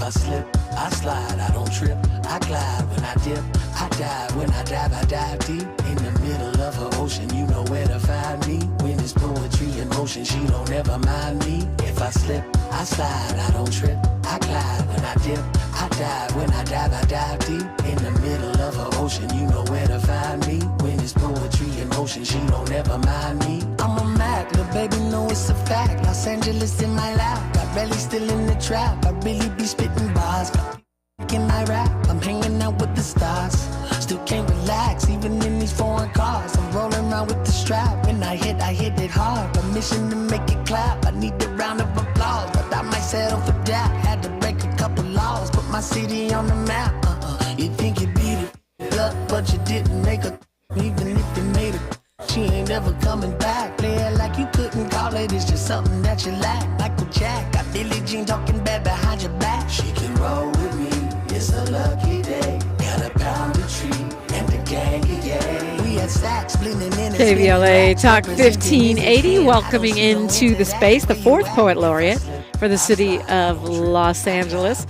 I slip, I slide, I don't trip, I glide when I dip, I dive, when I dive deep. In the middle of her ocean, you know where to find me. When it's poetry in motion, she don't ever mind me. If I slip, I slide, I don't trip, I glide when I dip, I dive, when I dive deep. In the middle of her ocean, you know where to find me. When it's poetry in motion, she don't ever mind me. I'm a Mac, little baby, know it's a fact. Los Angeles in my lap, got belly still in the trap. I really be spitting bars, got in my rap. I'm hanging out with the stars, still can't relax, even in these foreign cars. I'm rolling around with the strap, when I hit it hard. A mission to make it clap, I need a round of applause, but I might settle for that. Had to break a couple laws, put my city on the map. You think you beat it up, but you didn't make a. Even if you made it, she ain't ever coming back. Play it like you couldn't call it, it's just something that you lack. Michael Jack, got Billie Jean talking bad behind your back. She can roll with me, it's a lucky day. Got a pound of tree and the gang, yeah. We had sax blending in. KBLA Talk 1580, welcoming into the space the fourth poet laureate for the city of Los Angeles.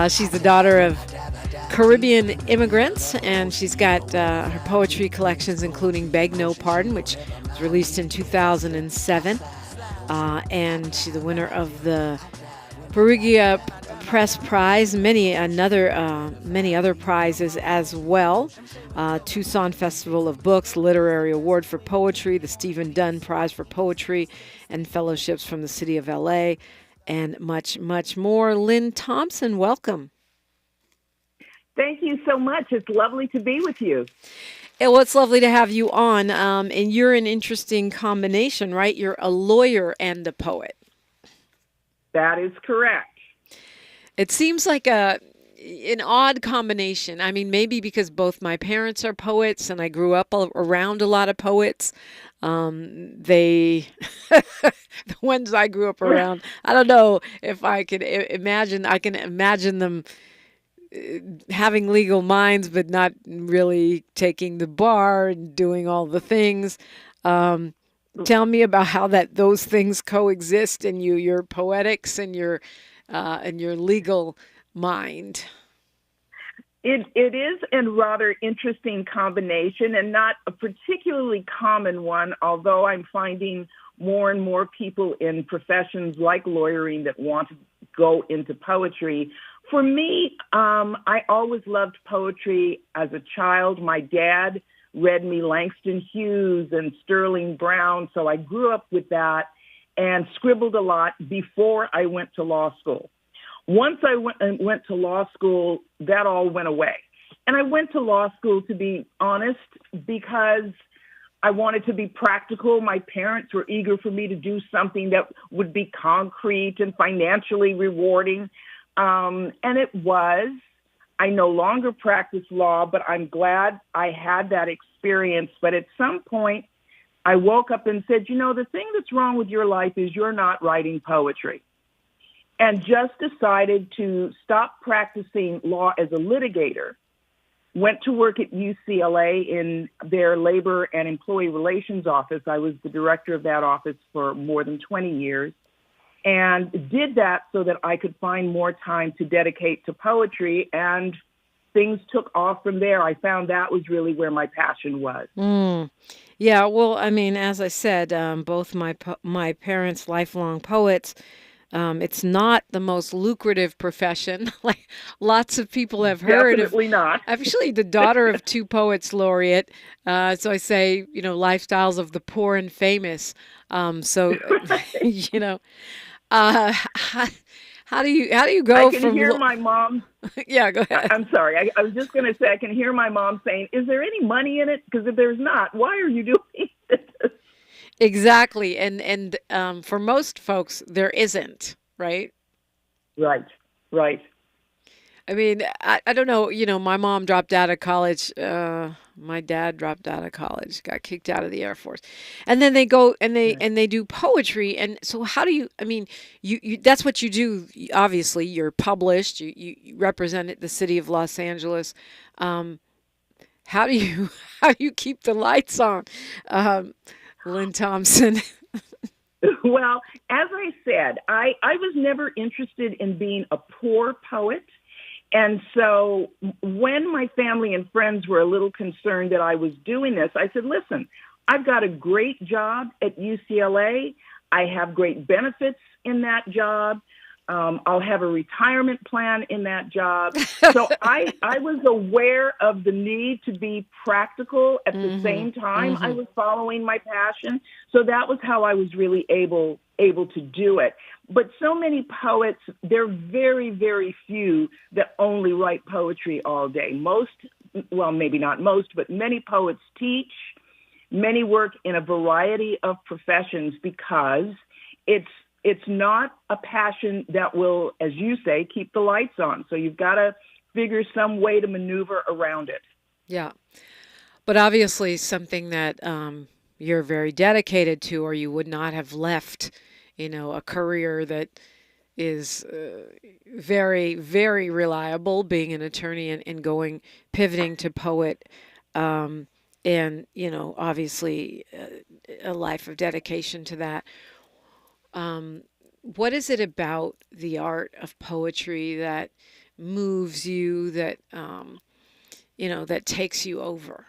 She's the daughter of Caribbean immigrants, and she's got her poetry collections, including Beg No Pardon, which was released in 2007. And she's the winner of the Perugia Press Prize, many other prizes as well. Tucson Festival of Books, Literary Award for Poetry, the Stephen Dunn Prize for Poetry, and fellowships from the city of LA, and much, much more. Lynne Thompson, welcome. Thank you so much. It's lovely to be with you. Well, it's lovely to have you on. And you're an interesting combination, right? You're a lawyer and a poet. That is correct. It seems like an odd combination. I mean, maybe because both my parents are poets and I grew up around a lot of poets. The ones I grew up around, I don't know if I could imagine. I can imagine them having legal minds, but not really taking the bar and doing all the things. Tell me about how those things coexist in you, your poetics and your legal mind. It is a rather interesting combination, and not a particularly common one, although I'm finding more and more people in professions like lawyering that want to go into poetry. For me, I always loved poetry as a child. My dad read me Langston Hughes and Sterling Brown, so I grew up with that and scribbled a lot before I went to law school. Once I went to law school, that all went away. And I went to law school, to be honest, because I wanted to be practical. My parents were eager for me to do something that would be concrete and financially rewarding. And it was. I no longer practice law, but I'm glad I had that experience. But at some point, I woke up and said, the thing that's wrong with your life is you're not writing poetry. And just decided to stop practicing law as a litigator. Went to work at UCLA in their labor and employee relations office. I was the director of that office for more than 20 years. And did that so that I could find more time to dedicate to poetry, and things took off from there. I found that was really where my passion was. Yeah, well, I mean, as I said, both my parents, lifelong poets. It's not the most lucrative profession. Like lots of people have heard. Definitely not. Actually, the daughter of two poets laureate. So I say, lifestyles of the poor and famous. How do you go from? I can hear my mom. Yeah, go ahead. I'm sorry. I was just going to say, I can hear my mom saying, "Is there any money in it? Because if there's not, why are you doing this?" Exactly, and for most folks, there isn't, right? Right. I mean, I don't know. My mom dropped out of college. My dad dropped out of college, got kicked out of the Air Force, and then they go and they do poetry. And so, how do you? I mean, you that's what you do. Obviously, you're published. You represent the city of Los Angeles. How do you keep the lights on, Lynne Thompson? Well, as I said, I was never interested in being a poor poet. And so when my family and friends were a little concerned that I was doing this, I said, listen, I've got a great job at UCLA. I have great benefits in that job. I'll have a retirement plan in that job. So I was aware of the need to be practical at the same time I was following my passion. So that was how I was really able to do it. But so many poets, there are very, very few that only write poetry all day. Most, well, maybe not most, but many poets teach. Many work in a variety of professions because it's not a passion that will, as you say, keep the lights on. So you've got to figure some way to maneuver around it. Yeah. But obviously something that you're very dedicated to, or you would not have left, a career that is very, very reliable, being an attorney and pivoting to poet. And, obviously a life of dedication to that. What is it about the art of poetry that moves you, that, that takes you over?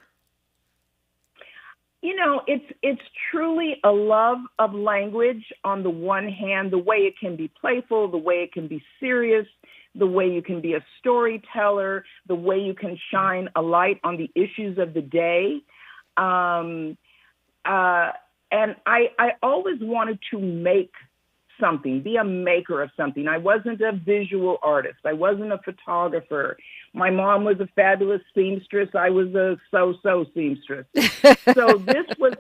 It's truly a love of language on the one hand, the way it can be playful, the way it can be serious, the way you can be a storyteller, the way you can shine a light on the issues of the day. And I always wanted to make something, be a maker of something. I wasn't a visual artist. I wasn't a photographer. My mom was a fabulous seamstress. I was a so-so seamstress. So this was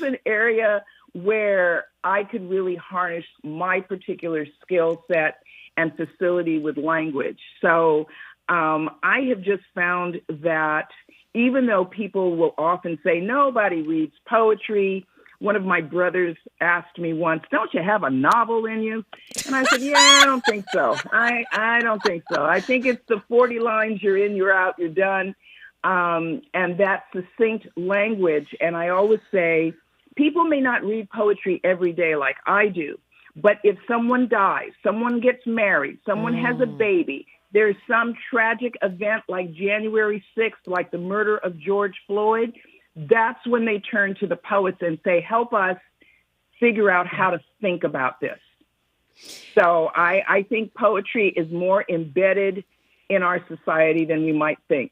an area where I could really harness my particular skill set and facility with language. So I have just found that even though people will often say nobody reads poetry, one of my brothers asked me once, don't you have a novel in you? And I said, yeah, I don't think so. I don't think so. I think it's the 40 lines, you're in, you're out, you're done. And that succinct language. And I always say, people may not read poetry every day like I do, but if someone dies, someone gets married, someone has a baby, there's some tragic event like January 6th, like the murder of George Floyd, that's when they turn to the poets and say, help us figure out how to think about this. So I think poetry is more embedded in our society than we might think.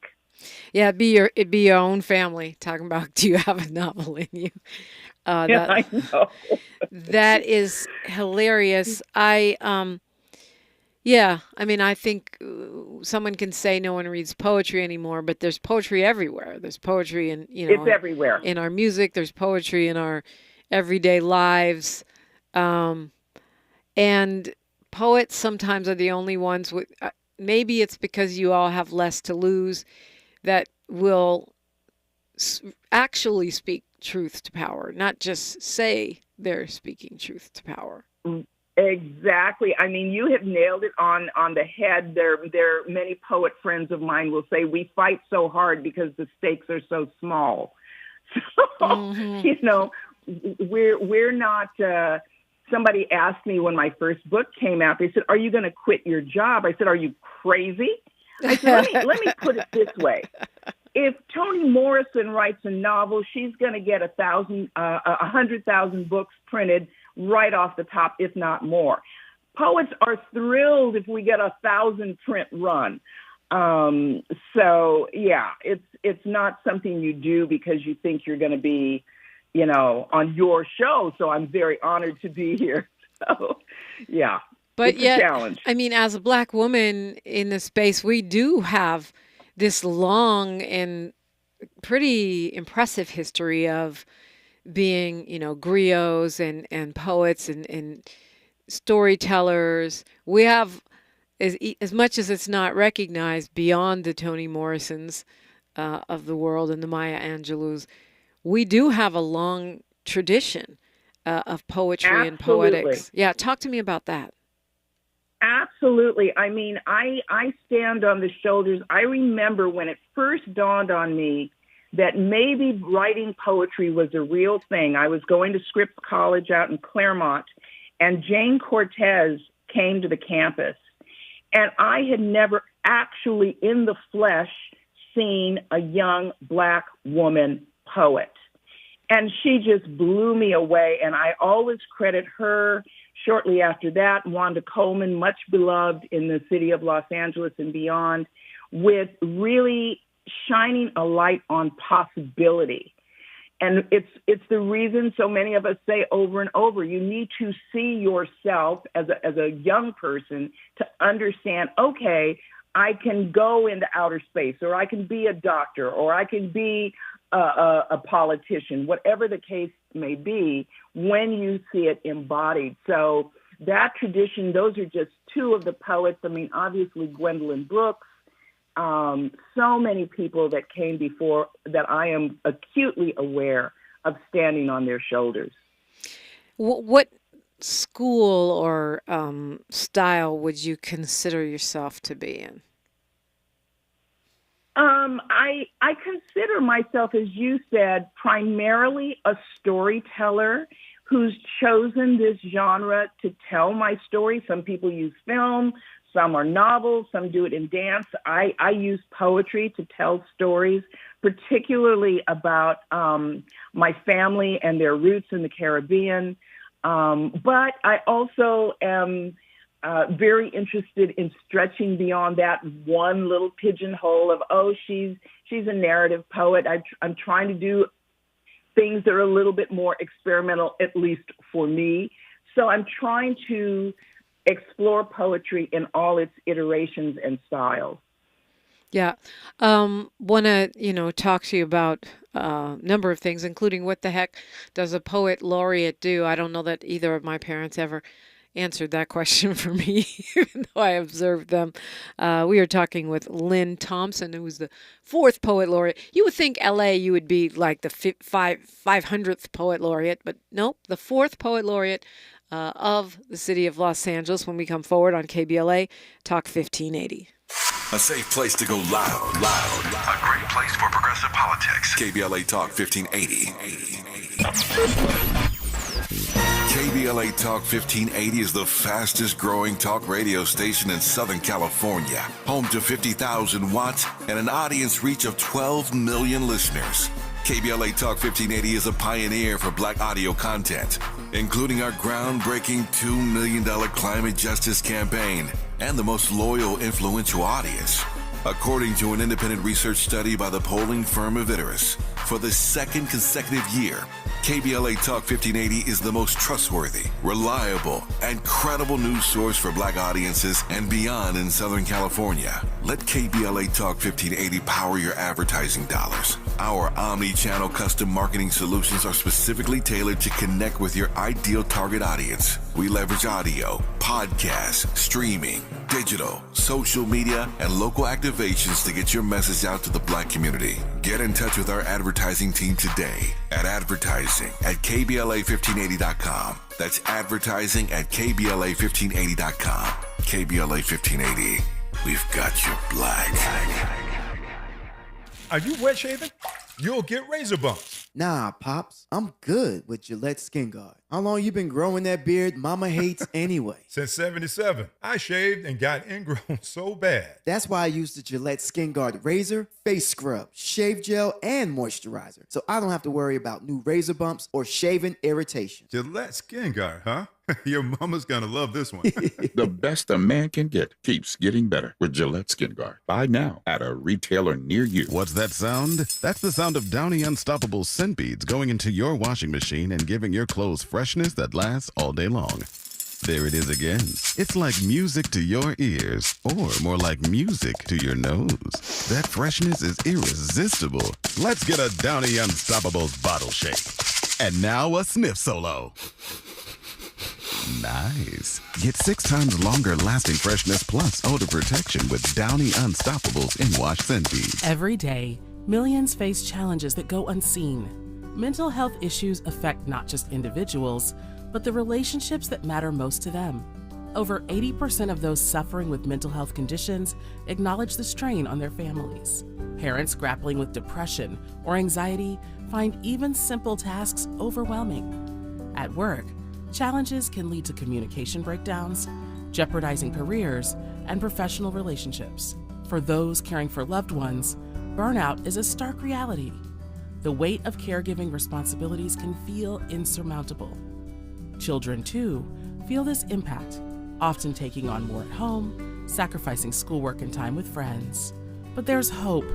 Yeah, it'd be your own family talking about, do you have a novel in you? Yeah, I know. That is hilarious. I think someone can say no one reads poetry anymore, but there's poetry everywhere. There's poetry it's everywhere. In our music. There's poetry in our everyday lives. And poets sometimes are the only ones maybe it's because you all have less to lose that will actually speak truth to power, not just say they're speaking truth to power. Exactly. I mean, you have nailed it on the head. There many poet friends of mine will say we fight so hard because the stakes are so small. So, we're not. Somebody asked me when my first book came out. They said, "Are you going to quit your job?" I said, "Are you crazy?" I said, "Let me put it this way." If Toni Morrison writes a novel, she's going to get 100,000 books printed right off the top, if not more. Poets are thrilled if we get 1,000 print run. So yeah, it's not something you do because you think you're going to be, on your show. So I'm very honored to be here. So yeah, but it's a challenge. I mean, as a Black woman in this space, we do have this long and pretty impressive history of being, griots and poets and storytellers. We have, as much as it's not recognized, beyond the Toni Morrisons of the world and the Maya Angelou's, we do have a long tradition of poetry and poetics. Yeah, talk to me about that. Absolutely. I mean, I stand on the shoulders. I remember when it first dawned on me that maybe writing poetry was a real thing. I was going to Scripps College out in Claremont, and Jane Cortez came to the campus. And I had never actually in the flesh seen a young Black woman poet. And she just blew me away. And I always credit her. Shortly after that, Wanda Coleman, much beloved in the city of Los Angeles and beyond, with really shining a light on possibility. And it's the reason so many of us say over and over, you need to see yourself as a young person to understand, okay, I can go into outer space, or I can be a doctor, or I can be a politician, whatever the case may be, when you see it embodied. So that tradition, those are just two of the poets. I mean, obviously Gwendolyn Brooks, so many people that came before that I am acutely aware of standing on their shoulders. What school or style would you consider yourself to be in? I consider myself, as you said, primarily a storyteller who's chosen this genre to tell my story. Some people use film, some are novels, some do it in dance. I use poetry to tell stories, particularly about my family and their roots in the Caribbean. But I also am very interested in stretching beyond that one little pigeonhole of, she's a narrative poet. I'm trying to do things that are a little bit more experimental, at least for me. So I'm trying to explore poetry in all its iterations and styles. Yeah. Want to, talk to you about a number of things, including what the heck does a poet laureate do? I don't know that either of my parents ever answered that question for me, even though I observed them. We are talking with Lynne Thompson, who was the 4th poet laureate. You would think LA, you would be like the 500th poet laureate, but nope, the 4th poet laureate of the city of Los Angeles when we come forward on KBLA Talk 1580. A safe place to go loud. A great place for progressive politics. KBLA Talk 1580. KBLA Talk 1580 is the fastest growing talk radio station in Southern California. Home to 50,000 watts and an audience reach of 12 million listeners. KBLA Talk 1580 is a pioneer for Black audio content, including our groundbreaking $2 million climate justice campaign and the most loyal, influential audience. According to an independent research study by the polling firm Aviterus, for the 2nd consecutive year, KBLA Talk 1580 is the most trustworthy, reliable, and credible news source for Black audiences and beyond in Southern California. Let KBLA Talk 1580 power your advertising dollars. Our omni-channel custom marketing solutions are specifically tailored to connect with your ideal target audience. We leverage audio, podcasts, streaming, digital, social media, and local activations to get your message out to the Black community. Get in touch with our advertising team today at advertising@KBLA1580.com. That's advertising@KBLA1580.com. KBLA 1580. We've got your Black. Are you wet shaving? You'll get razor bumps. Nah, Pops, I'm good with Gillette Skin Guard. How long you been growing that beard Mama hates anyway? Since 77. I shaved and got ingrown so bad. That's why I use the Gillette Skin Guard razor, face scrub, shave gel, and moisturizer. So I don't have to worry about new razor bumps or shaving irritation. Gillette Skin Guard, huh? Your mama's gonna love this one. The best a man can get keeps getting better with Gillette Skin Guard. Buy now at a retailer near you. What's that sound? That's the sound of Downy Unstoppable scent beads going into your washing machine and giving your clothes freshness that lasts all day long. There it is again. It's like music to your ears, or more like music to your nose. That freshness is irresistible. Let's get a Downy Unstoppables bottle shake. And now a sniff solo. Nice. Get 6 times longer lasting freshness plus odor protection with Downy Unstoppables in-wash scent beads. Every day, millions face challenges that go unseen. Mental health issues affect not just individuals, but the relationships that matter most to them. Over 80% of those suffering with mental health conditions acknowledge the strain on their families. Parents grappling with depression or anxiety find even simple tasks overwhelming. At work, challenges can lead to communication breakdowns, jeopardizing careers and professional relationships. For those caring for loved ones, burnout is a stark reality. The weight of caregiving responsibilities can feel insurmountable. Children, too, feel this impact, often taking on more at home, sacrificing schoolwork and time with friends. But there's hope.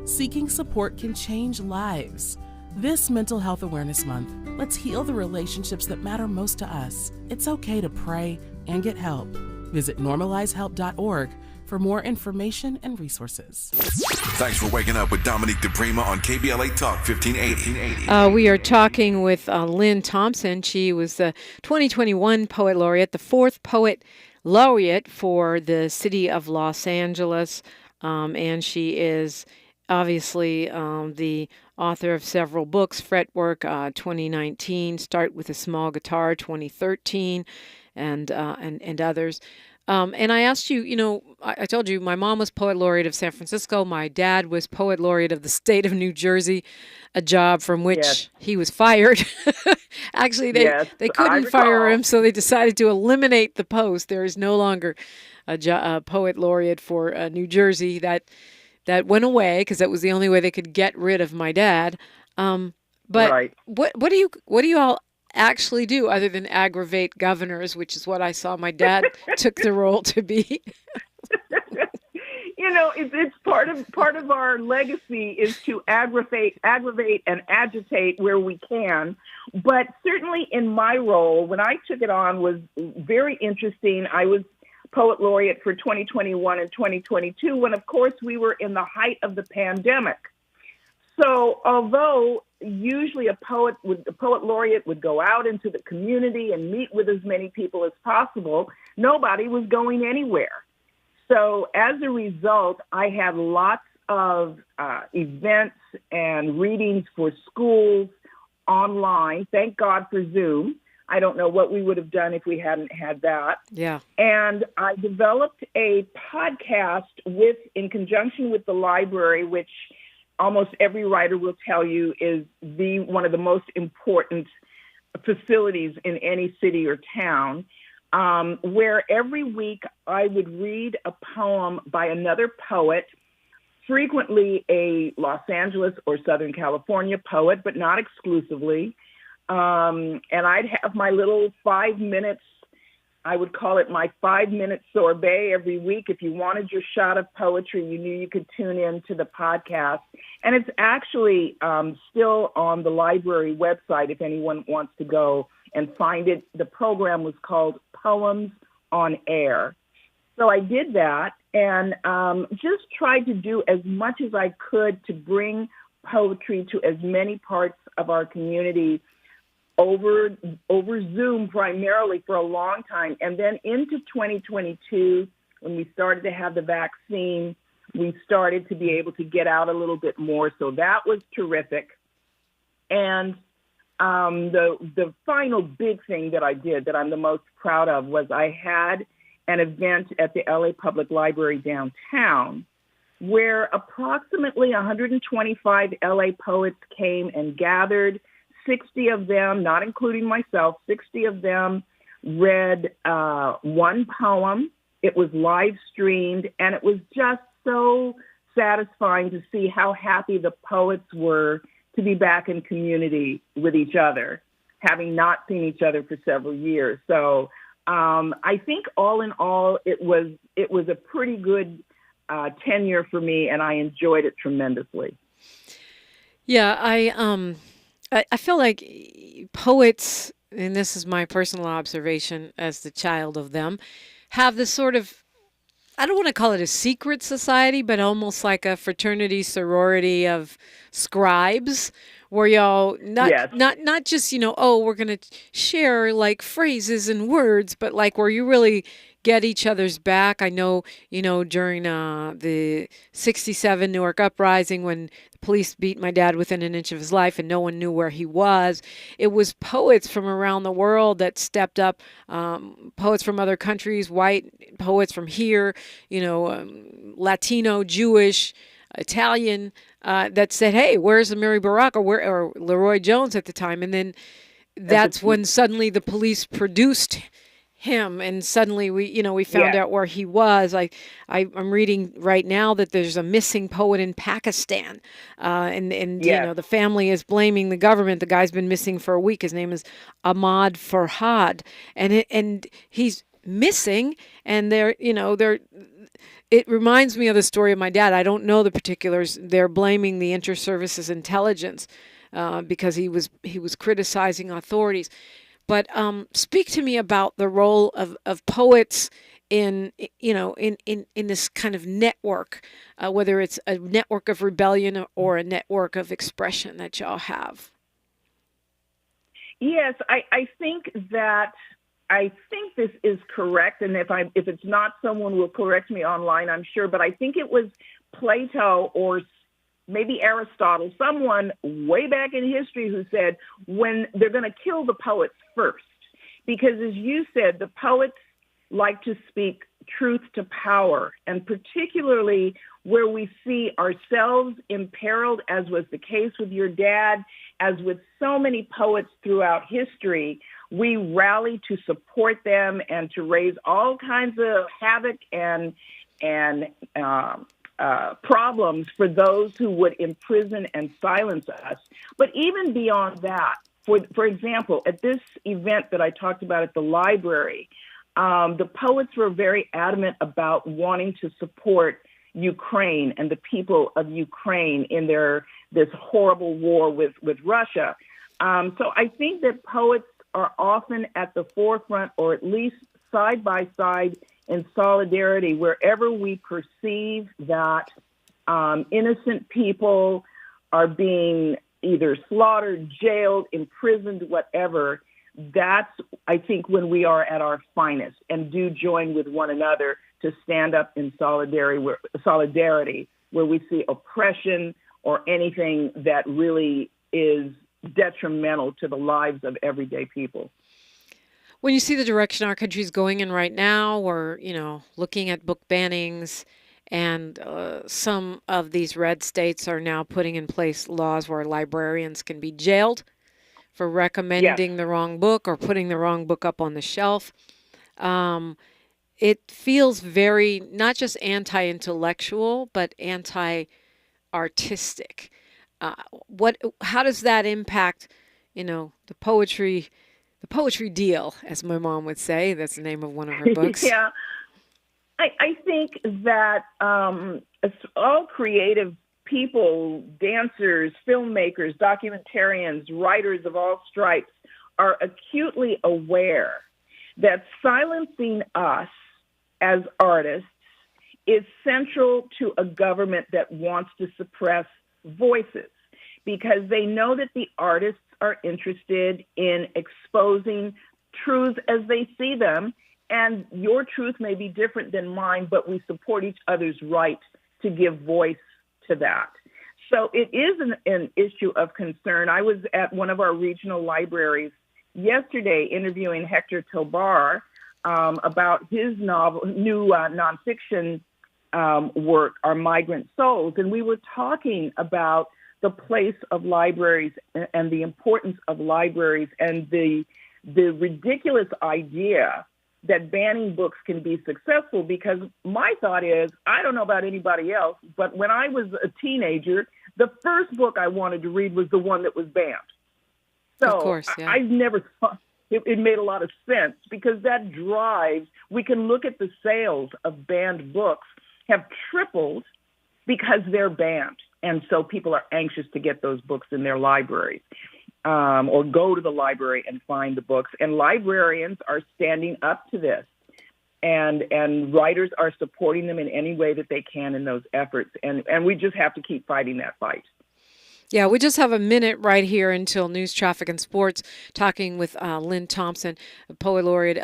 Seeking support can change lives. This Mental Health Awareness Month, let's heal the relationships that matter most to us. It's okay to pray and get help. Visit normalizehelp.org for more information and resources. Thanks for waking up with Dominique DiPrima on KBLA Talk 1580. We are talking with Lynne Thompson. She was the 2021 Poet Laureate, the fourth Poet Laureate for the city of Los Angeles, and she is obviously the author of several books, Fretwork 2019, Start with a Small Guitar 2013, and others. And I asked you, I told you my mom was Poet Laureate of San Francisco. My dad was Poet Laureate of the state of New Jersey, a job from which he was fired. Actually, they couldn't fire him, so they decided to eliminate the post. There is no longer a Poet Laureate for New Jersey. That went away because that was the only way they could get rid of my dad. But right. What do you all actually do other than aggravate governors, which is what I saw my dad took the role to be? It's part of our legacy is to aggravate and agitate where we can. But certainly in my role, when I took it on, was very interesting. I was Poet Laureate for 2021 and 2022, when of course we were in the height of the pandemic. So although usually a poet laureate would go out into the community and meet with as many people as possible, nobody was going anywhere. So as a result, I had lots of events and readings for schools online. Thank God for Zoom. I don't know what we would have done if we hadn't had that. Yeah. And I developed a podcast in conjunction with the library, which almost every writer will tell you is one of the most important facilities in any city or town, where every week I would read a poem by another poet, frequently a Los Angeles or Southern California poet, but not exclusively. And I'd have my little 5 minutes, I would call it my 5-minute sorbet every week. If you wanted your shot of poetry, you knew you could tune in to the podcast. And it's actually still on the library website if anyone wants to go and find it. The program was called Poems on Air. So I did that and just tried to do as much as I could to bring poetry to as many parts of our community over Zoom primarily for a long time. And then into 2022, when we started to have the vaccine, we started to be able to get out a little bit more. So that was terrific. And the final big thing that I did that I'm the most proud of was I had an event at the LA Public Library downtown where approximately 125 LA poets came and gathered. 60 of them, not including myself, 60 of them read one poem. It was live streamed, and it was just so satisfying to see how happy the poets were to be back in community with each other, having not seen each other for several years. So I think all in all, it was a pretty good tenure for me, and I enjoyed it tremendously. Yeah, I feel like poets, and this is my personal observation as the child of them, have this sort of, I don't want to call it a secret society, but almost like a fraternity, sorority of scribes, where y'all not just, we're going to share like phrases and words, but like where you really get each other's back. I know, during the 67 Newark uprising, when the police beat my dad within an inch of his life and no one knew where he was, it was poets from around the world that stepped up, poets from other countries, white poets from here, Latino, Jewish, Italian, that said, hey, where's Amiri Baraka or Leroy Jones at the time? And then that's when suddenly the police produced him, and suddenly we found out where he was. I'm reading right now that there's a missing poet in Pakistan, and the family is blaming the government. The guy's been missing for a week. His name is Ahmad Farhad, and he's missing, and it reminds me of the story of my dad. I don't know the particulars. They're blaming the Inter-Services Intelligence because he was criticizing authorities. But speak to me about the role of poets in this kind of network, whether it's a network of rebellion or a network of expression that y'all have. Yes, I think this is correct, and if it's not, someone will correct me online, I'm sure. But I think it was Plato or maybe Aristotle, someone way back in history, who said when they're going to kill the poets first, because as you said, the poets like to speak truth to power, and particularly where we see ourselves imperiled, as was the case with your dad, as with so many poets throughout history, we rally to support them and to raise all kinds of havoc and problems for those who would imprison and silence us. But even beyond that, for example, at this event that I talked about at the library, the poets were very adamant about wanting to support Ukraine and the people of Ukraine in this horrible war with Russia. So I think that poets are often at the forefront, or at least side by side in solidarity, wherever we perceive that innocent people are being either slaughtered, jailed, imprisoned, whatever. That's, I think, when we are at our finest and do join with one another to stand up in solidarity where we see oppression or anything that really is detrimental to the lives of everyday people. When you see the direction our country is going in right now, we're, looking at book bannings, and some of these red states are now putting in place laws where librarians can be jailed for recommending the wrong book or putting the wrong book up on the shelf. It feels very, not just anti-intellectual, but anti-artistic. How does that impact, the poetry deal, as my mom would say? That's the name of one of her books. Yeah, I think that all creative people, dancers, filmmakers, documentarians, writers of all stripes are acutely aware that silencing us as artists is central to a government that wants to suppress voices, because they know that the artists are interested in exposing truths as they see them, and your truth may be different than mine, but we support each other's right to give voice to that. So it is an issue of concern. I was at one of our regional libraries yesterday interviewing Hector Tobar about his new nonfiction work, Our Migrant Souls, and we were talking about the place of libraries and the importance of libraries and the ridiculous idea that banning books can be successful, because my thought is, I don't know about anybody else, but when I was a teenager, the first book I wanted to read was the one that was banned. So of course, yeah. I never thought it made a lot of sense, because that drives, we can look at the sales of banned books have tripled because they're banned. And so people are anxious to get those books in their libraries, or go to the library and find the books. And librarians are standing up to this, and writers are supporting them in any way that they can in those efforts. And we just have to keep fighting that fight. Yeah, we just have a minute right here until news, traffic, and sports, talking with Lynne Thompson, Poet Laureate,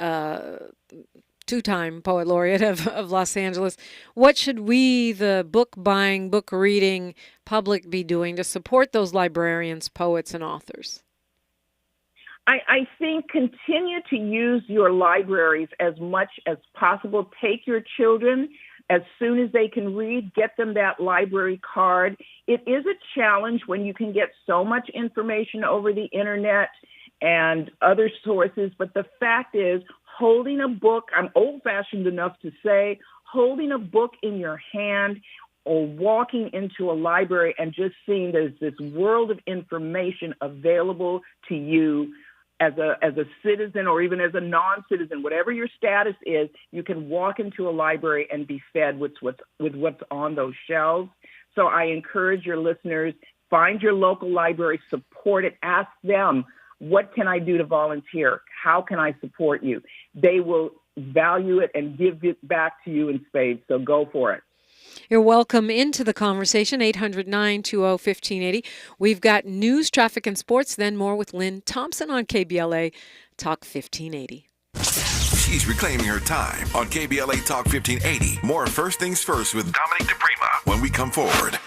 two-time Poet Laureate of Los Angeles. What should we, the book-buying, book-reading public, be doing to support those librarians, poets, and authors? I think continue to use your libraries as much as possible. Take your children as soon as they can read, get them that library card. It is a challenge when you can get so much information over the internet and other sources, but the fact is, holding a book, I'm old-fashioned enough to say, holding a book in your hand or walking into a library and just seeing there's this world of information available to you as a citizen or even as a non-citizen, whatever your status is, you can walk into a library and be fed with what's on those shelves. So I encourage your listeners, find your local library, support it, ask them, what can I do to volunteer? How can I support you? They will value it and give it back to you in spades, so go for it. You're welcome into the conversation, 800-920-1580. We've got news, traffic, and sports, then more with Lynne Thompson on KBLA Talk 1580. She's reclaiming her time on KBLA Talk 1580. More First Things First with Dominique DiPrima when we come forward.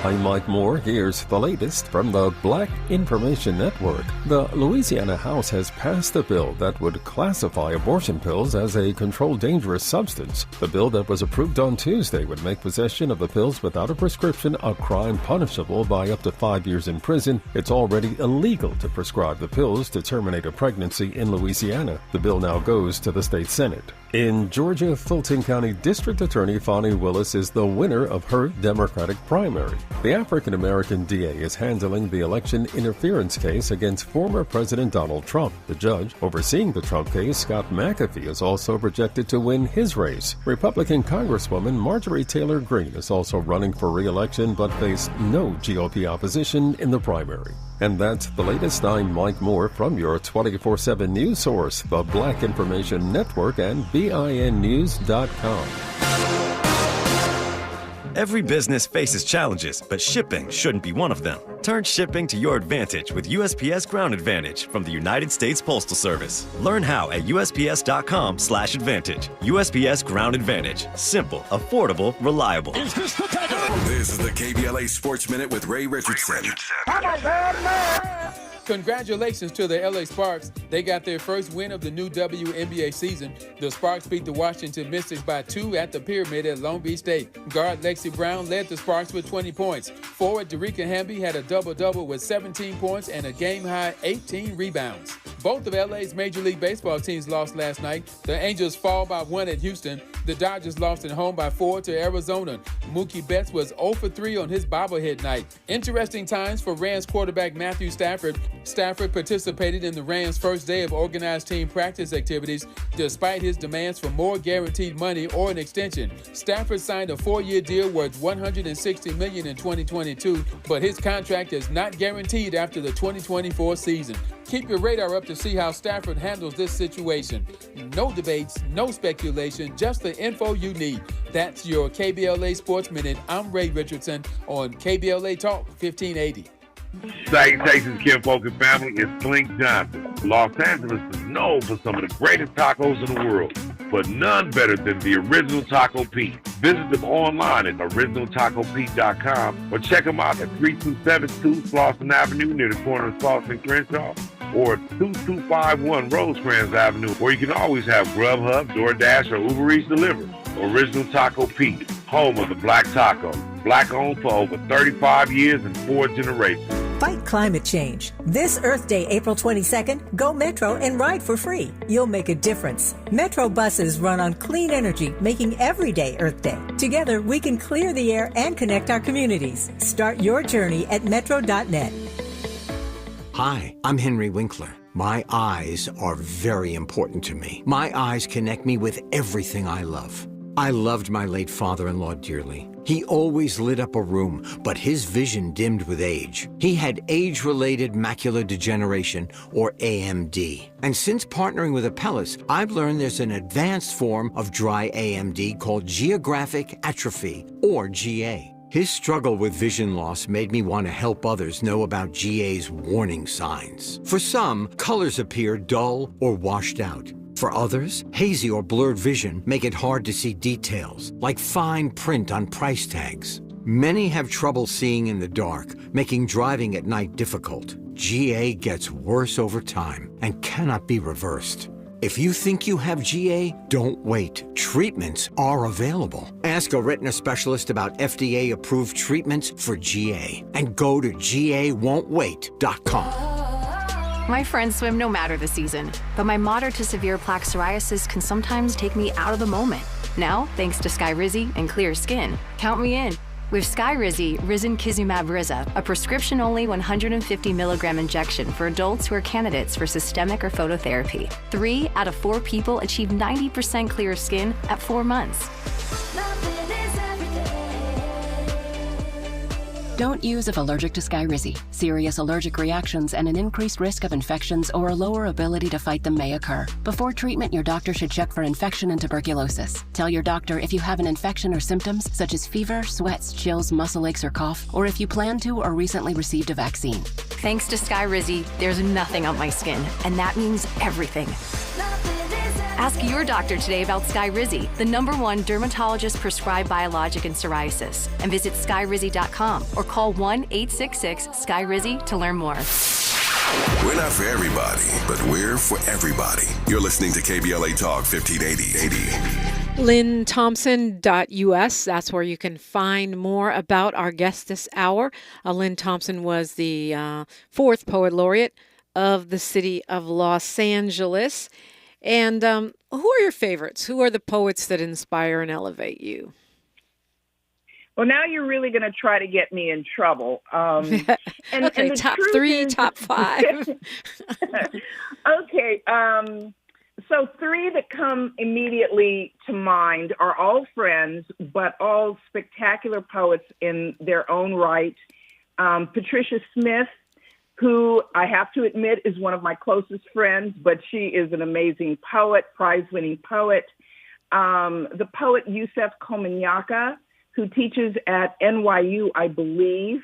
I'm Mike Moore. Here's the latest from the Black Information Network. The Louisiana House has passed a bill that would classify abortion pills as a controlled dangerous substance. The bill that was approved on Tuesday would make possession of the pills without a prescription a crime punishable by up to 5 years in prison. It's already illegal to prescribe the pills to terminate a pregnancy in Louisiana. The bill now goes to the state Senate. In Georgia, Fulton County District Attorney Fani Willis is the winner of her Democratic primary. The African-American DA is handling the election interference case against former President Donald Trump. The judge overseeing the Trump case, Scott McAfee, is also projected to win his race. Republican Congresswoman Marjorie Taylor Greene is also running for re-election but faced no GOP opposition in the primary. And that's the latest. I'm Mike Moore from your 24/7 news source, the Black Information Network and BINnews.com. Every business faces challenges, but shipping shouldn't be one of them. Turn shipping to your advantage with USPS Ground Advantage from the United States Postal Service. Learn how at USPS.com/advantage. USPS Ground Advantage. Simple, affordable, reliable. This is the KBLA Sports Minute with Ray Richardson. Congratulations to the LA Sparks. They got their first win of the new WNBA season. The Sparks beat the Washington Mystics by 2 at the Pyramid at Long Beach State. Guard Lexi Brown led the Sparks with 20 points. Forward Dereka Hamby had a double-double with 17 points and a game-high 18 rebounds. Both of LA's Major League Baseball teams lost last night. The Angels fall by 1 at Houston. The Dodgers lost at home by 4 to Arizona. Mookie Betts was 0 for 3 on his bobblehead night. Interesting times for Rams quarterback Matthew Stafford. Stafford participated in the Rams' first day of organized team practice activities despite his demands for more guaranteed money or an extension. Stafford signed a 4-year deal worth $160 million in 2022, but his contract is not guaranteed after the 2024 season. Keep your radar up to see how Stafford handles this situation. No debates, no speculation, just the info you need. That's your KBLA Sports Minute. I'm Ray Richardson on KBLA Talk 1580. Salutations, kinfolk and family. It's Slink Johnson. Los Angeles is known for some of the greatest tacos in the world, but none better than the Original Taco Pete. Visit them online at originaltacopete.com or check them out at 3272 Slauson Avenue near the corner of Slauson and Crenshaw, or 2251 Rosecrans Avenue, where you can always have Grubhub, DoorDash, or Uber Eats delivered. Original Taco Pete, home of the Black Taco. Black owned for over 35 years and 4 generations. Fight climate change. This Earth Day, April 22nd, go Metro and ride for free. You'll make a difference. Metro buses run on clean energy, making every day Earth Day. Together, we can clear the air and connect our communities. Start your journey at metro.net. Hi, I'm Henry Winkler. My eyes are very important to me. My eyes connect me with everything I love. I loved my late father-in-law dearly. He always lit up a room, but his vision dimmed with age. He had age-related macular degeneration, or AMD. And since partnering with Apellis, I've learned there's an advanced form of dry AMD called geographic atrophy, or GA. His struggle with vision loss made me want to help others know about GA's warning signs. For some, colors appear dull or washed out. For others, hazy or blurred vision make it hard to see details, like fine print on price tags. Many have trouble seeing in the dark, making driving at night difficult. GA gets worse over time and cannot be reversed. If you think you have GA, don't wait. Treatments are available. Ask a retina specialist about FDA-approved treatments for GA and go to GAWon'tWait.com. My friends swim no matter the season, but my moderate to severe plaque psoriasis can sometimes take me out of the moment. Now, thanks to Skyrizi and clear skin, count me in. With Skyrizi Risankizumab Riza, a prescription-only 150 milligram injection for adults who are candidates for systemic or phototherapy. 3 out of 4 people achieve 90% clear skin at 4 months. Don't use if allergic to Skyrizi. Serious allergic reactions and an increased risk of infections or a lower ability to fight them may occur. Before treatment, your doctor should check for infection and tuberculosis. Tell your doctor if you have an infection or symptoms such as fever, sweats, chills, muscle aches, or cough, or if you plan to or recently received a vaccine. Thanks to Skyrizi, there's nothing on my skin, and that means everything. Ask your doctor today about Skyrizi, the #1 dermatologist-prescribed biologic in psoriasis, and visit skyrizi.com or call 1-866-SKYRIZI to learn more. We're not for everybody, but we're for everybody. You're listening to KBLA Talk 1580. LynneThompson.us. That's where you can find more about our guest this hour. Lynne Thompson was the 4th Poet Laureate of the city of Los Angeles. And who are your favorites? Who are the poets that inspire and elevate you? Well, now you're really going to try to get me in trouble. Okay, top 3, top 5. Okay, so 3 that come immediately to mind are all friends, but all spectacular poets in their own right. Patricia Smith, who I have to admit is one of my closest friends, but she is an amazing poet, prize-winning poet. The poet Yusef Komunyakaa, who teaches at NYU, I believe,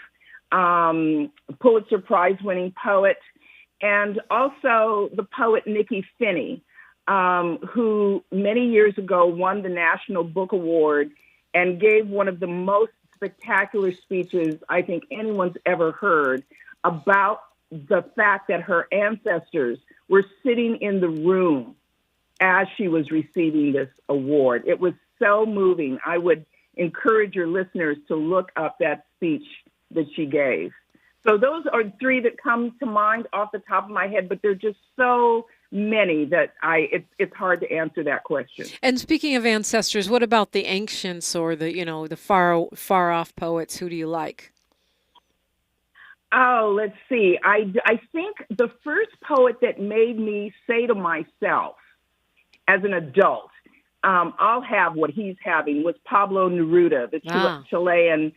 Pulitzer Prize-winning poet. And also the poet Nikki Finney, who many years ago won the National Book Award and gave one of the most spectacular speeches I think anyone's ever heard about the fact that her ancestors were sitting in the room as she was receiving this award. It was so moving. I would encourage your listeners to look up that speech that she gave. So those are 3 that come to mind off the top of my head, but there are just so many that it's hard to answer that question. And speaking of ancestors, what about the ancients or the far off poets? Who do you like? Oh, let's see. I think the first poet that made me say to myself as an adult, I'll have what he's having, was Pablo Neruda, the Chilean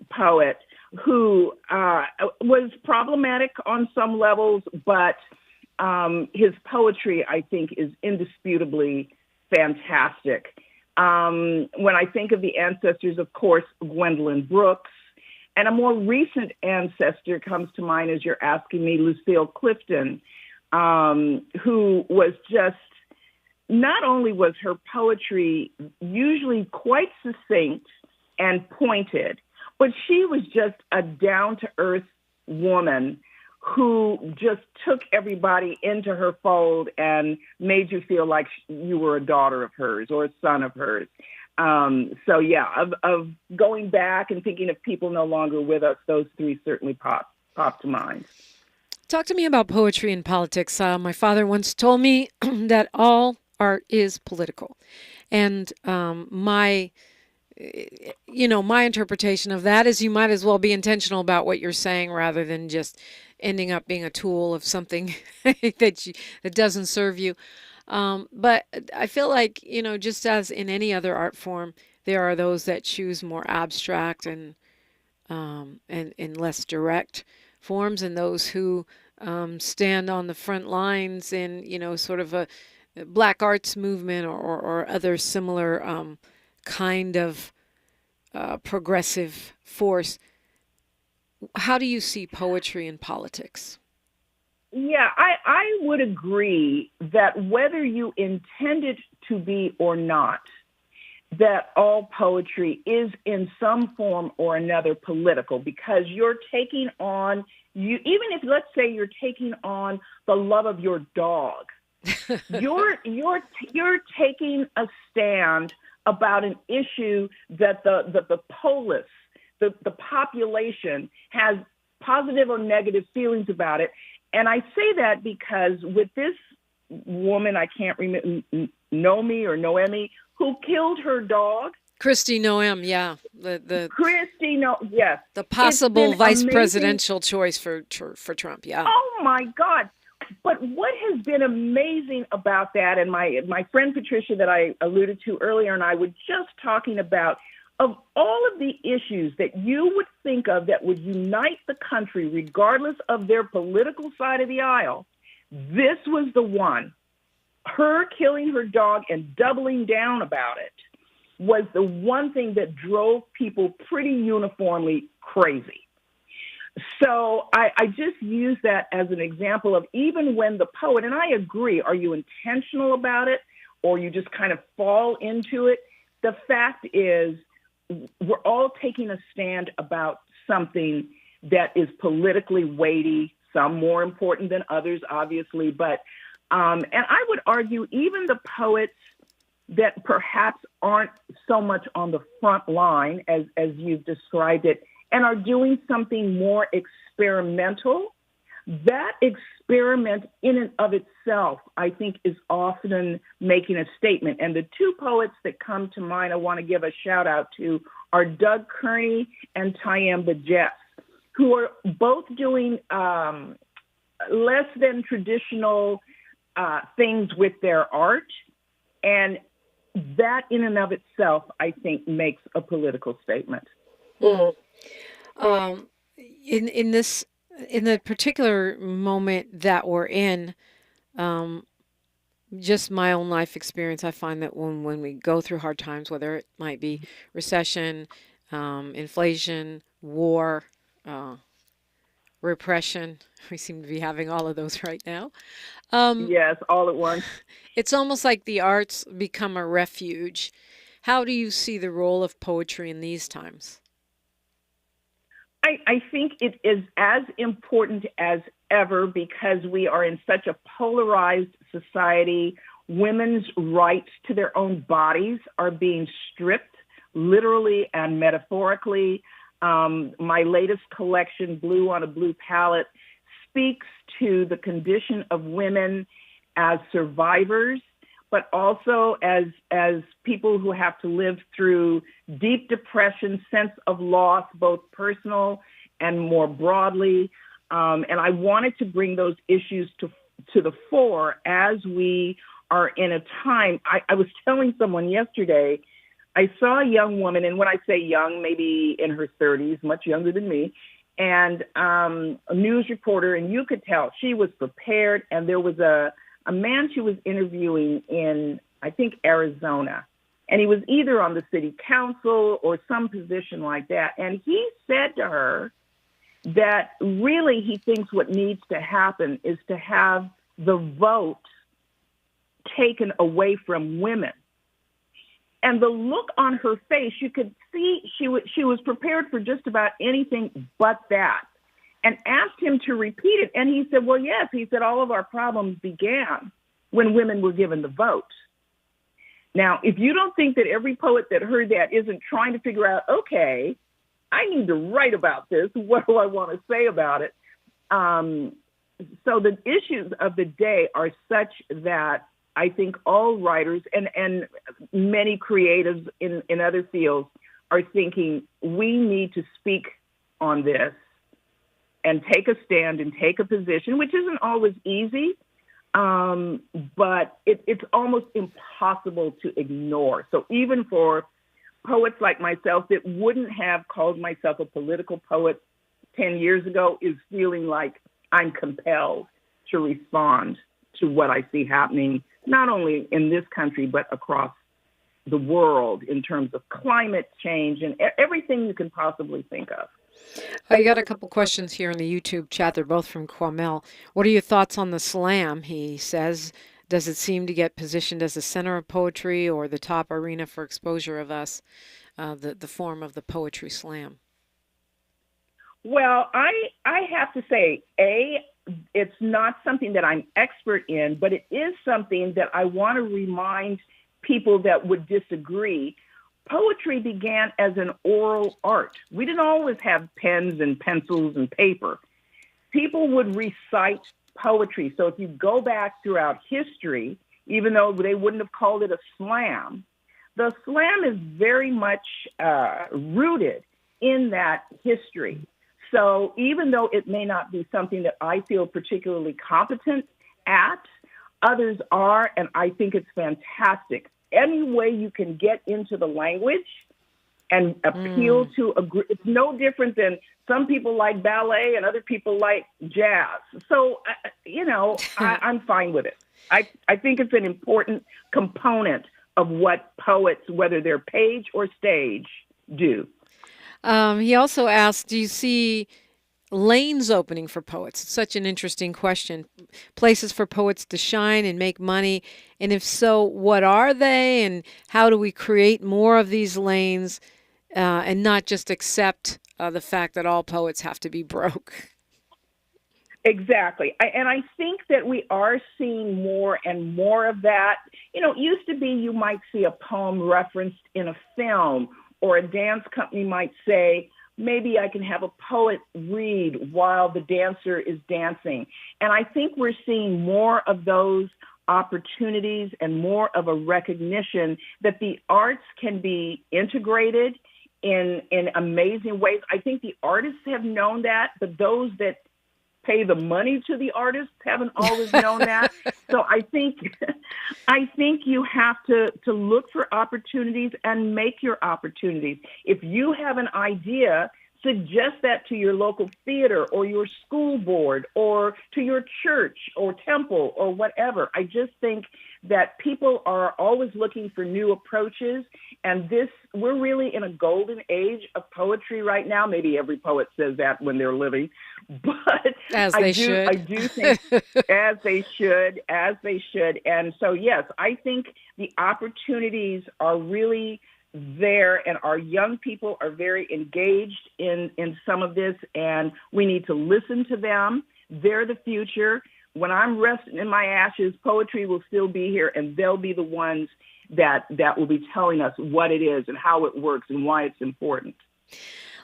poet, who was problematic on some levels, but his poetry, I think, is indisputably fantastic. When I think of the ancestors, of course, Gwendolyn Brooks. And a more recent ancestor comes to mind as you're asking me, Lucille Clifton, who was just, not only was her poetry usually quite succinct and pointed, but she was just a down-to-earth woman who just took everybody into her fold and made you feel like you were a daughter of hers or a son of hers. So yeah, of going back and thinking of people no longer with us, those 3 certainly pop to mind. Talk to me about poetry and politics. My father once told me that all art is political. And my interpretation of that is you might as well be intentional about what you're saying rather than just ending up being a tool of something that doesn't serve you. But I feel like, just as in any other art form, there are those that choose more abstract and less direct forms, and those who stand on the front lines in, sort of a Black arts movement or other similar kind of progressive force. How do you see poetry in politics? Yeah, I would agree that whether you intend it to be or not, that all poetry is in some form or another political, because you're taking on, even if, let's say, you're taking on the love of your dog, you're taking a stand about an issue that the polis, the population, has positive or negative feelings about it. And I say that because with this woman, I can't remember, Noemi, who killed her dog. Kristi Noem, yeah. Yes. The possible vice amazing. Presidential choice for Trump, yeah. Oh, my God. But what has been amazing about that, and my friend Patricia that I alluded to earlier and I were just talking about, of all of the issues that you would think of that would unite the country regardless of their political side of the aisle, this was the one. Her killing her dog and doubling down about it was the one thing that drove people pretty uniformly crazy. So I just use that as an example of, even when the poet, and I agree, are you intentional about it or you just kind of fall into it? The fact is, we're all taking a stand about something that is politically weighty, some more important than others, obviously. But, and I would argue even the poets that perhaps aren't so much on the front line as you've described it, and are doing something more experimental, that experiment in and of itself, I think, is often making a statement. And the two poets that come to mind I want to give a shout out to are Doug Kearney and Tyamba Jess, who are both doing less than traditional things with their art. And that in and of itself, I think, makes a political statement. In the particular moment that we're in, just my own life experience, I find that when we go through hard times, whether it might be recession, inflation, war, repression, we seem to be having all of those right now. Yes, all at once. It's almost like the arts become a refuge. How do you see the role of poetry in these times? I think it is as important as ever, because we are in such a polarized society. Women's rights to their own bodies are being stripped, literally and metaphorically. My latest collection, Blue on a Blue Pallett, speaks to the condition of women as survivors, but also as people who have to live through deep depression, sense of loss, both personal and more broadly. And I wanted to bring those issues to the fore as we are in a time. I was telling someone yesterday, I saw a young woman, and when I say young, maybe in her 30s, much younger than me, and a news reporter, and you could tell she was prepared, and there was a man she was interviewing in, I think, Arizona, and he was either on the city council or some position like that, and he said to her that really he thinks what needs to happen is to have the vote taken away from women. And the look on her face, you could see she was prepared for just about anything but that, and asked him to repeat it. And he said, well, yes. He said, all of our problems began when women were given the vote. Now, if you don't think that every poet that heard that isn't trying to figure out, okay, I need to write about this, what do I want to say about it? So the issues of the day are such that I think all writers and many creatives in other fields are thinking we need to speak on this and take a stand and take a position, which isn't always easy, but it's almost impossible to ignore. So even for poets like myself that wouldn't have called myself a political poet 10 years ago is feeling like I'm compelled to respond to what I see happening, not only in this country, but across the world in terms of climate change and everything you can possibly think of. I got a couple questions here in the YouTube chat. They're both from Kwamel. What are your thoughts on the slam, he says? Does it seem to get positioned as the center of poetry or the top arena for exposure of us, the form of the poetry slam? Well, I have to say, it's not something that I'm expert in, but it is something that I want to remind people that would disagree. Poetry began as an oral art. We didn't always have pens and pencils and paper. People would recite poetry. So if you go back throughout history, even though they wouldn't have called it a slam, the slam is very much rooted in that history. So even though it may not be something that I feel particularly competent at, others are, and I think it's fantastic. Any way you can get into the language and appeal to a group, it's no different than some people like ballet and other people like jazz. So, I'm fine with it. I think it's an important component of what poets, whether they're page or stage, do. He also asked, do you see lanes opening for poets? It's such an interesting question. Places for poets to shine and make money. And if so, what are they? And how do we create more of these lanes and not just accept the fact that all poets have to be broke? Exactly. And I think that we are seeing more and more of that. It used to be you might see a poem referenced in a film, or a dance company might say, maybe I can have a poet read while the dancer is dancing. And I think we're seeing more of those opportunities and more of a recognition that the arts can be integrated in amazing ways. I think the artists have known that, but those that pay the money to the artists haven't always known that. So I think you have to look for opportunities and make your opportunities. If you have an idea, suggest that to your local theater or your school board or to your church or temple or whatever. I just think that people are always looking for new approaches, and we're really in a golden age of poetry right now. Maybe every poet says that when they're living, but I do think as they should. And so, yes, I think the opportunities are really there, and our young people are very engaged in some of this, and we need to listen to them. They're the future. When I'm resting in my ashes, poetry will still be here, and they'll be the ones that will be telling us what it is and how it works and why it's important.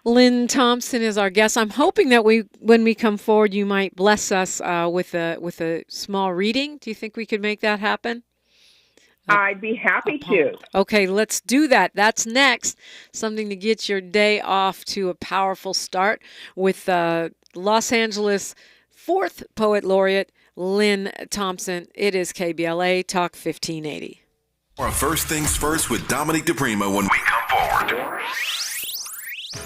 Lynne Thompson is our guest. I'm hoping that when we come forward, you might bless us with a small reading. Do you think we could make that happen? I'd be happy to. Okay, let's do that. That's next. Something to get your day off to a powerful start with Los Angeles 4th Poet Laureate, Lynne Thompson. It is KBLA Talk 1580. Our First Things First with Dominique DiPrima when we come forward.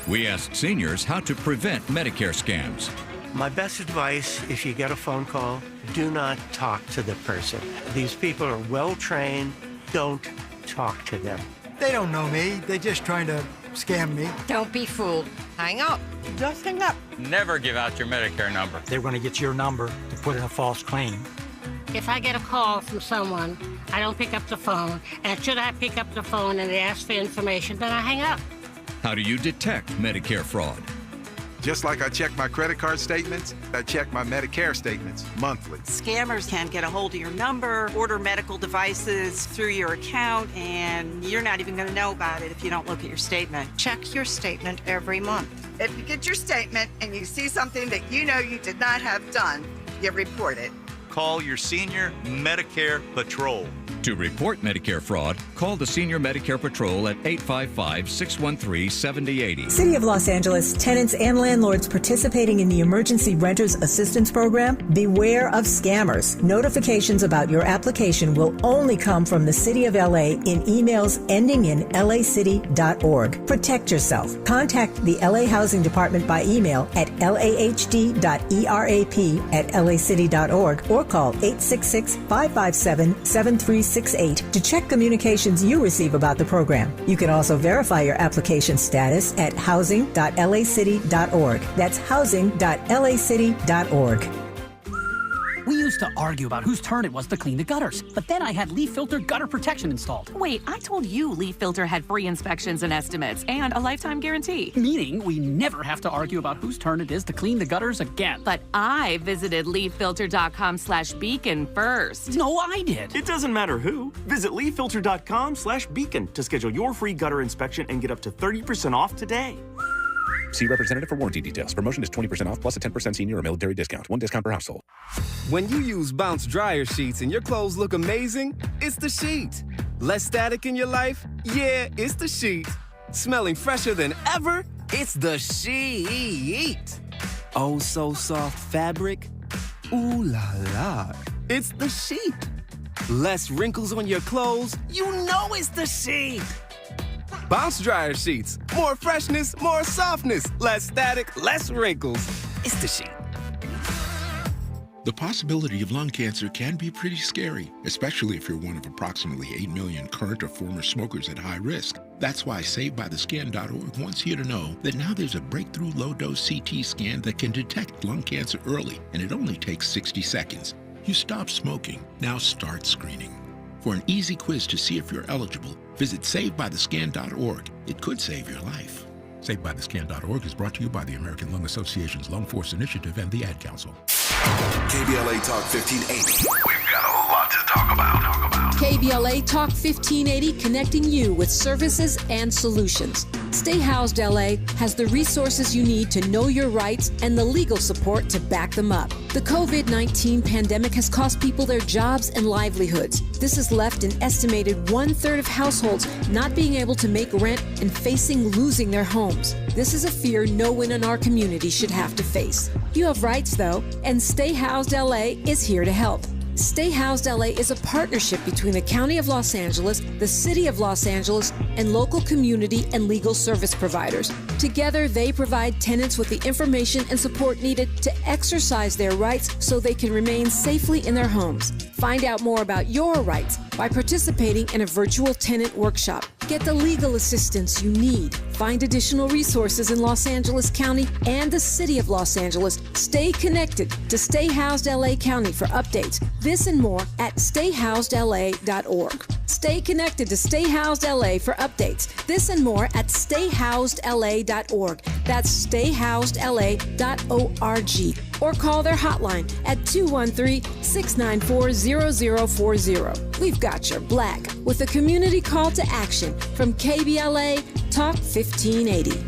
We asked seniors how to prevent Medicare scams. My best advice, if you get a phone call, do not talk to the person. These people are well-trained. Don't talk to them. They don't know me. They're just trying to scam me. Don't be fooled. Hang up. Just hang up. Never give out your Medicare number. They're going to get your number to put in a false claim. If I get a call from someone, I don't pick up the phone. And should I pick up the phone and they ask for information, then I hang up. How do you detect Medicare fraud? Just like I check my credit card statements, I check my Medicare statements monthly. Scammers can get a hold of your number, order medical devices through your account, and you're not even going to know about it if you don't look at your statement. Check your statement every month. If you get your statement and you see something that you know you did not have done, you report it. Call your Senior Medicare Patrol. To report Medicare fraud, call the Senior Medicare Patrol at 855-613-7080. City of Los Angeles tenants and landlords participating in the Emergency Renters Assistance Program, beware of scammers. Notifications about your application will only come from the City of LA in emails ending in lacity.org. Protect yourself. Contact the LA Housing Department by email at lahd.erap@lacity.org or call 866-557-7368 to check communications you receive about the program. You can also verify your application status at housing.lacity.org. That's housing.lacity.org. We used to argue about whose turn it was to clean the gutters, but then I had leaf filter gutter protection installed. Wait, I told you Leaf Filter had free inspections and estimates and a lifetime guarantee. Meaning we never have to argue about whose turn it is to clean the gutters again. But I visited leaffilter.com/beacon first. No, I did. It doesn't matter who. Visit leaffilter.com/beacon to schedule your free gutter inspection and get up to 30% off today. See representative for warranty details. Promotion is 20% off plus a 10% senior or military discount. One discount per household. When you use Bounce dryer sheets and your clothes look amazing, it's the sheet. Less static in your life? Yeah, it's the sheet. Smelling fresher than ever? It's the sheet. Oh, so soft fabric? Ooh la la. It's the sheet. Less wrinkles on your clothes? You know it's the sheet. Bounce dryer sheets. More freshness, more softness. Less static, less wrinkles. It's the sheet. The possibility of lung cancer can be pretty scary, especially if you're one of approximately 8 million current or former smokers at high risk. That's why SaveByTheScan.org wants you to know that now there's a breakthrough low-dose CT scan that can detect lung cancer early, and it only takes 60 seconds. You stop smoking, now start screening. For an easy quiz to see if you're eligible, visit SaveByTheScan.org. It could save your life. SaveByTheScan.org is brought to you by the American Lung Association's Lung Force Initiative and the Ad Council. KBLA Talk 1580. We've got a lot to talk about. KBLA Talk 1580, connecting you with services and solutions. Stay Housed LA has the resources you need to know your rights and the legal support to back them up. The COVID-19 pandemic has cost people their jobs and livelihoods. This has left an estimated 1/3 of households not being able to make rent and facing losing their homes. This is a fear no one in our community should have to face. You have rights, though, and Stay Housed LA is here to help. Stay Housed LA is a partnership between the County of Los Angeles, the City of Los Angeles, and local community and legal service providers. Together, they provide tenants with the information and support needed to exercise their rights so they can remain safely in their homes. Find out more about your rights by participating in a virtual tenant workshop. Get the legal assistance you need. Find additional resources in Los Angeles County and the City of Los Angeles. Stay connected to Stay Housed LA County for updates. This and more at stayhousedla.org. Stay connected to Stay Housed LA for updates. This and more at stayhousedla.org. That's stayhousedla.org. Or call their hotline at 213-694-0040. We've got your black with a community call to action from KBLA Talk 1580.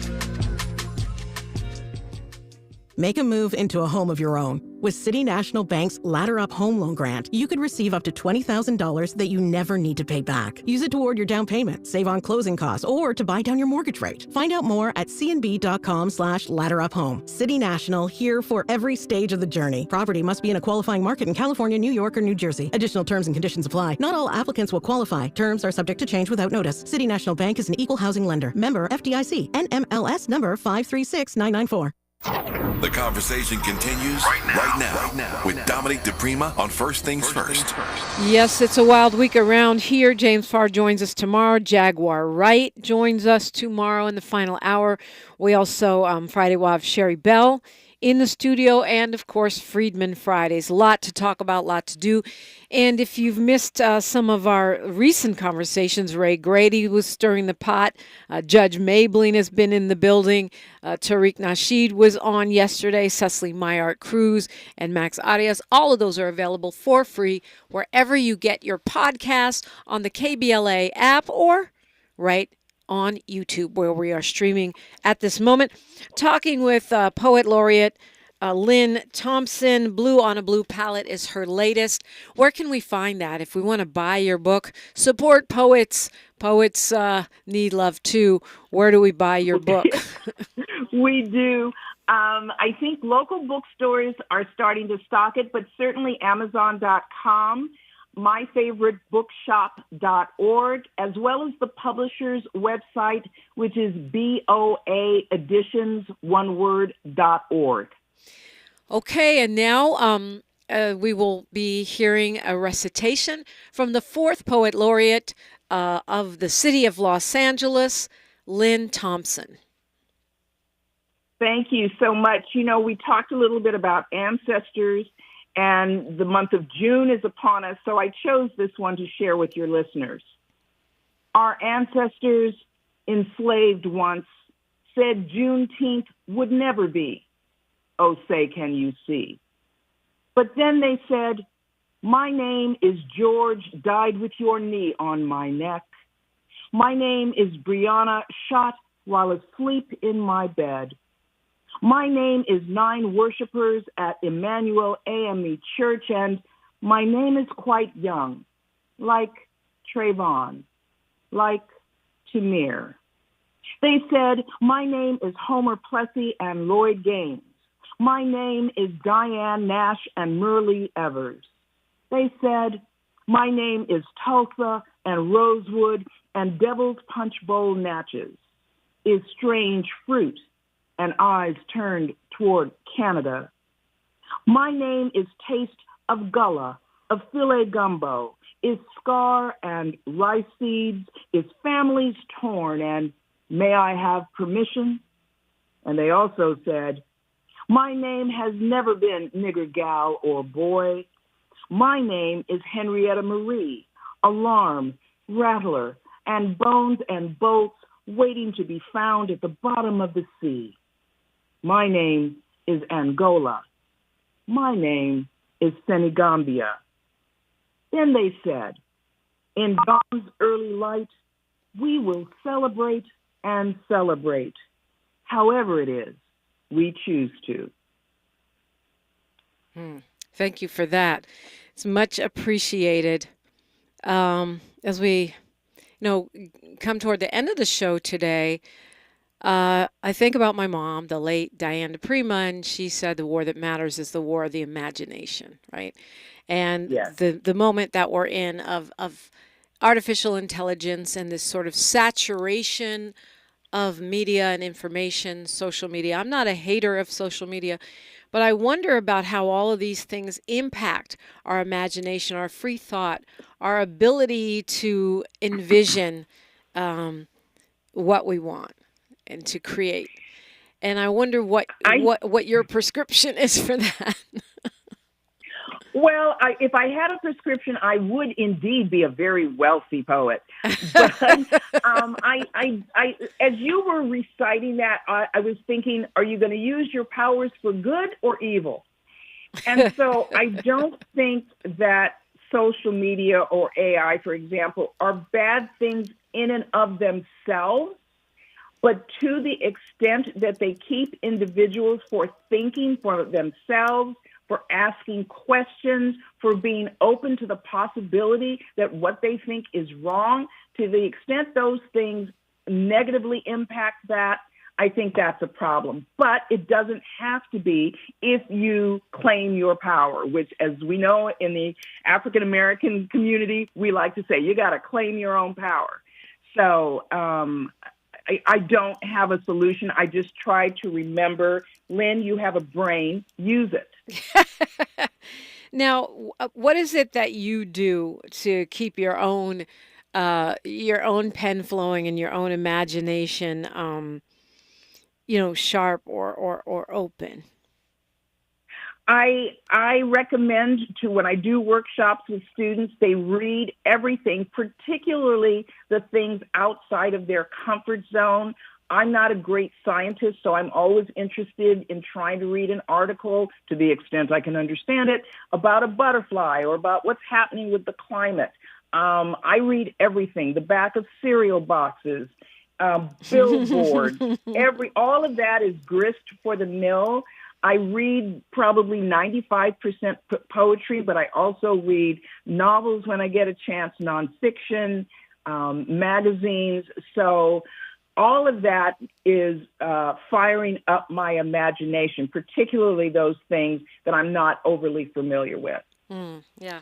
Make a move into a home of your own. With City National Bank's Ladder Up Home Loan Grant, you could receive up to $20,000 that you never need to pay back. Use it toward your down payment, save on closing costs, or to buy down your mortgage rate. Find out more at cnb.com/ladderuphome. City National, here for every stage of the journey. Property must be in a qualifying market in California, New York, or New Jersey. Additional terms and conditions apply. Not all applicants will qualify. Terms are subject to change without notice. City National Bank is an equal housing lender. Member FDIC. NMLS number 536994. The conversation continues right now with Dominique DiPrima on First Things First. Yes, it's a wild week around here. James Farr joins us tomorrow. Jaguar Wright joins us tomorrow in the final hour. We also, Friday, we'll have Sherry Bell in the studio, and of course Friedman Fridays. A lot to talk about, a lot to do. And if you've missed some of our recent conversations, Ray Grady was stirring the pot. Judge Mabling has been in the building. Tariq Nasheed was on yesterday. Cecily Myart Cruz and Max Arias. All of those are available for free wherever you get your podcasts, on the KBLA app, or right on YouTube, where we are streaming at this moment. Talking with Poet Laureate Lynne Thompson. Blue on a Blue Pallett is her latest. Where can we find that if we want to buy your book? Support poets. Poets need love too. Where do we buy your book? We do. I think local bookstores are starting to stock it, but certainly Amazon.com. myfavoritebookshop.org, as well as the publisher's website, which is BOAEditions, one word, .org. Okay, and now we will be hearing a recitation from the 4th Poet Laureate of the city of Los Angeles, Lynne Thompson. Thank you so much. You know, we talked a little bit about ancestors, and the month of June is upon us, so I chose this one to share with your listeners. Our ancestors, enslaved once, said Juneteenth would never be. Oh, say, can you see? But then they said, my name is George, died with your knee on my neck. My name is Brianna, shot while asleep in my bed. My name is 9 worshipers at Emmanuel AME Church, and my name is quite young, like Trayvon, like Tamir. They said, my name is Homer Plessy and Lloyd Gaines. My name is Diane Nash and Merle Evers. They said, my name is Tulsa and Rosewood and Devil's Punch Bowl Natchez, is strange fruit and eyes turned toward Canada. My name is Taste of Gullah, of filet gumbo, is scar and rice seeds, is families torn, and may I have permission? And they also said, my name has never been nigger gal or boy. My name is Henrietta Marie, alarm, rattler, and bones and bolts waiting to be found at the bottom of the sea. My name is Angola. My name is Senegambia. Then they said, in dawn's early light, we will celebrate and celebrate, however it is we choose to. Thank you for that. It's much appreciated. As we come toward the end of the show today, I think about my mom, the late Diane DiPrima, and she said the war that matters is the war of the imagination, right? And yes. the moment that we're in of artificial intelligence and this sort of saturation of media and information, social media. I'm not a hater of social media, but I wonder about how all of these things impact our imagination, our free thought, our ability to envision what we want and to create. And I wonder what your prescription is for that. Well, if I had a prescription, I would indeed be a very wealthy poet. But as you were reciting that, I was thinking, are you going to use your powers for good or evil? And so I don't think that social media or AI, for example, are bad things in and of themselves. But to the extent that they keep individuals for thinking for themselves, for asking questions, for being open to the possibility that what they think is wrong, to the extent those things negatively impact that, I think that's a problem. But it doesn't have to be if you claim your power, which, as we know in the African American community, we like to say, you got to claim your own power. So I don't have a solution. I just try to remember, Lynn, you have a brain, use it. Now, what is it that you do to keep your own pen flowing and your own imagination, sharp or open? I recommend to, when I do workshops with students, they read everything, particularly the things outside of their comfort zone. I'm not a great scientist, so I'm always interested in trying to read an article, to the extent I can understand it, about a butterfly or about what's happening with the climate. I read everything, the back of cereal boxes, billboards, all of that is grist for the mill. I read probably 95% poetry, but I also read novels when I get a chance, nonfiction, magazines. So all of that is firing up my imagination, particularly those things that I'm not overly familiar with. Yeah.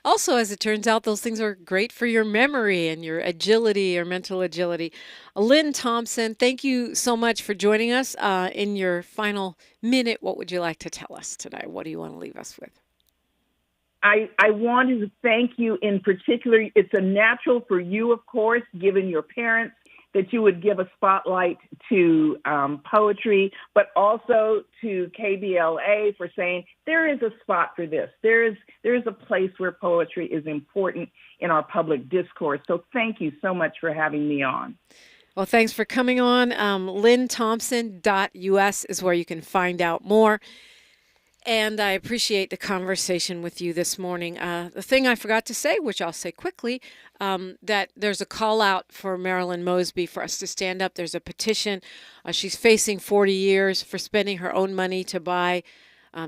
Also, as it turns out, those things are great for your memory and your agility, your mental agility. Lynne Thompson, thank you so much for joining us. In your final minute, what would you like to tell us today? What do you want to leave us with? I wanted to thank you in particular. It's a natural for you, of course, given your parents, that you would give a spotlight to poetry, but also to KBLA for saying there is a spot for this. There is a place where poetry is important in our public discourse. So thank you so much for having me on. Well, thanks for coming on. LynneThompson.us is where you can find out more. And I appreciate the conversation with you this morning. The thing I forgot to say, which I'll say quickly, that there's a call out for Marilyn Mosby for us to stand up. There's a petition. She's facing 40 years for spending her own money to buy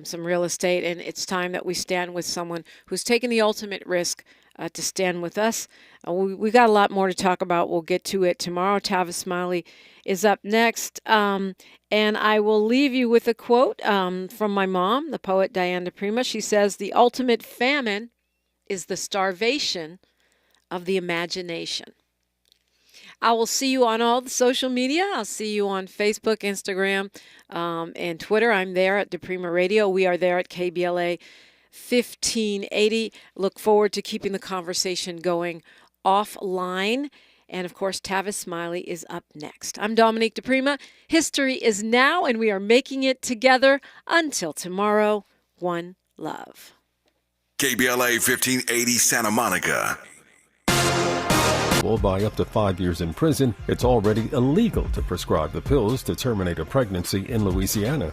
some real estate. And it's time that we stand with someone who's taken the ultimate risk to stand with us. We got a lot more to talk about. We'll get to it tomorrow. Tavis Smiley is up next. And I will leave you with a quote from my mom, the poet Diane DiPrima. She says, "The ultimate famine is the starvation of the imagination." I will see you on all the social media. I'll see you on Facebook, Instagram, and Twitter. I'm there at DiPrima Radio. We are there at KBLA 1580. Look forward to keeping the conversation going offline. And, of course, Tavis Smiley is up next. I'm Dominique DiPrima. History is now, and we are making it together. Until tomorrow, one love. KBLA 1580 Santa Monica. By up to 5 years in prison, it's already illegal to prescribe the pills to terminate a pregnancy in Louisiana.